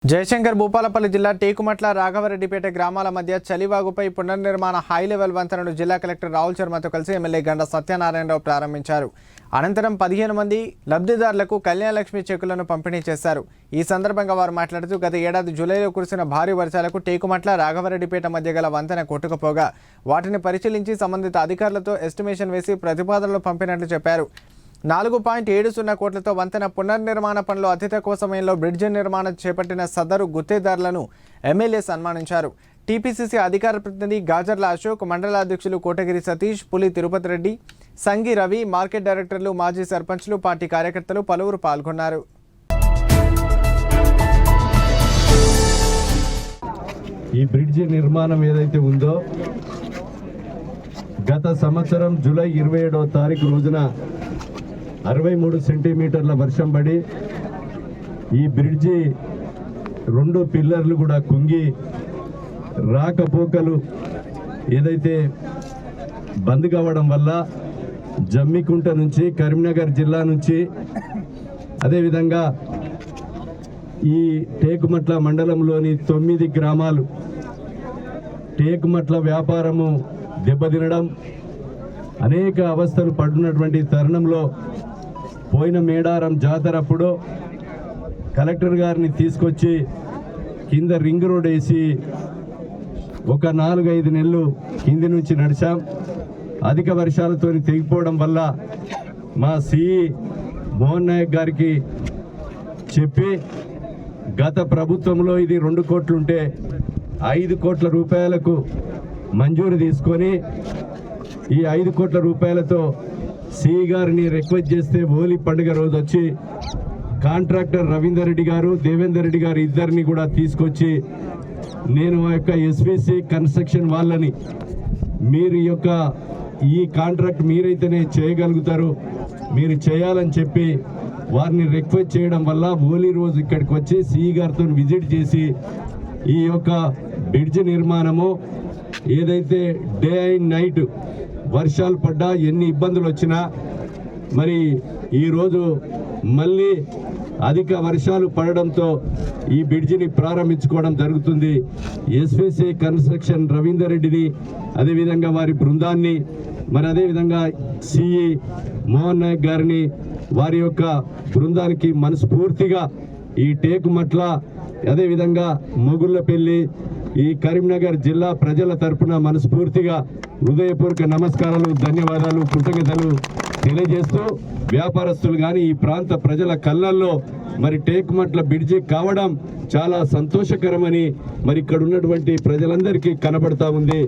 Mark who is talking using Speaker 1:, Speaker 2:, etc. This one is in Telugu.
Speaker 1: జయశంకర్ భూపాలపల్లి జిల్లా టేకుమట్ల రాఘవరెడ్డిపేట గ్రామాల మధ్య చలివాగుపై పునర్నిర్మాణ హై లెవెల్ వంతెనను జిల్లా కలెక్టర్ రావుల్ శర్మతో కలిసి ఎమ్మెల్యే గండ సత్యనారాయణరావు ప్రారంభించారు. అనంతరం 15 మంది లబ్ధిదారులకు కళ్యాణలక్ష్మి చెక్కులను పంపిణీ చేశారు. ఈ సందర్భంగా వారు మాట్లాడుతూ గత ఏడాది జూలైలో కురిసిన భారీ వర్షాలకు టేకుమట్ల రాఘవరెడ్డిపేట మధ్య గల వంతెన కొట్టుకుపోగా వాటిని పరిశీలించి సంబంధిత అధికారులతో ఎస్టిమేషన్ వేసి ప్రతిపాదనలు పంపినట్లు చెప్పారు. 4.70 కోట్లతో వంతెన పునర్నిర్మాణ పనులు అతి తక్కువ సమయంలో బ్రిడ్జి నిర్మాణం చేపట్టిన సదరు గుత్తేదారులను ఎమ్మెల్యే సన్మానించారు. టీపీసీసీ అధికార ప్రతినిధి గాజర్ల అశోక్, మండల అధ్యక్షులు కోటగిరి సతీష్, పులి తిరుపతి రెడ్డి, సంగి రవి, మార్కెట్ డైరెక్టర్లు, మాజీ సర్పంచ్లు, పార్టీ కార్యకర్తలు పలువురు పాల్గొన్నారు.
Speaker 2: ఈ బ్రిడ్జి నిర్మాణం ఏదైతే ఉందో గత సంవత్సరం జూలై 27వ తారీఖు రోజున 63 సెంటీమీటర్ల వర్షం పడి ఈ బ్రిడ్జి 2 పిల్లర్లు కూడా కుంగి రాకపోకలు ఏదైతే బంద్ కావడం వల్ల జమ్మికుంట నుంచి కరీంనగర్ జిల్లా నుంచి అదేవిధంగా ఈ టేకుమట్ల మండలంలోని 9 గ్రామాలు టేకుమట్ల వ్యాపారము దెబ్బతినడం, అనేక అవస్థలు పడుతున్నటువంటి తరుణంలో పోయిన మేడారం జాతరప్పుడు కలెక్టర్ గారిని తీసుకొచ్చి కింద రింగ్ రోడ్ వేసి ఒక 4-5 నెలలు కింది నుంచి నడిచాం. అధిక వర్షాలతో తెగిపోవడం వల్ల మా సిఈ మోహన్ నాయక్ గారికి చెప్పి గత ప్రభుత్వంలో ఇది 2 కోట్లుంటే 5 కోట్ల రూపాయలకు మంజూరు తీసుకొని ఈ 5 కోట్ల రూపాయలతో సిఈ గారిని రిక్వెస్ట్ చేస్తే హోలీ పండుగ రోజు వచ్చి కాంట్రాక్టర్ రవీందర్ రెడ్డి గారు, దేవేందర్ రెడ్డి గారు ఇద్దరిని కూడా తీసుకొచ్చి నేను ఆ యొక్క ఎస్విసి కన్స్ట్రక్షన్ వాళ్ళని మీరు యొక్క ఈ కాంట్రాక్ట్ మీరైతేనే చేయగలుగుతారు, మీరు చేయాలని చెప్పి వారిని రిక్వెస్ట్ చేయడం వల్ల హోలీ రోజు ఇక్కడికి వచ్చి సిఈ గారితో విజిట్ చేసి ఈ యొక్క బ్రిడ్జ్ నిర్మాణము ఏదైతే డే అండ్ నైట్ వర్షాలు పడ్డా ఎన్ని ఇబ్బందులు వచ్చినా మరి ఈరోజు మళ్ళీ అధిక వర్షాలు పడడంతో ఈ బ్రిడ్జిని ప్రారంభించుకోవడం జరుగుతుంది. ఎస్విసి కన్స్ట్రక్షన్ రవీందర్ రెడ్డిని అదేవిధంగా వారి బృందాన్ని మరి అదేవిధంగా సిఈ మోహన్ నాయక్ గారిని వారి యొక్క బృందానికి మనస్ఫూర్తిగా ఈ టేకుమట్ల అదేవిధంగా మొగుళ్ళపల్లి ఈ కరీంనగర్ జిల్లా ప్రజల తరపున మనస్ఫూర్తిగా హృదయపూర్వక నమస్కారాలు, ధన్యవాదాలు, కృతజ్ఞతలు తెలియజేస్తూ వ్యాపారస్తులు కానీ ఈ ప్రాంత ప్రజల కళ్ళల్లో మరి టేకుమట్ల బ్రిడ్జి కావడం చాలా సంతోషకరమని మరి ఇక్కడ ఉన్నటువంటి ప్రజలందరికీ కనబడతా ఉంది.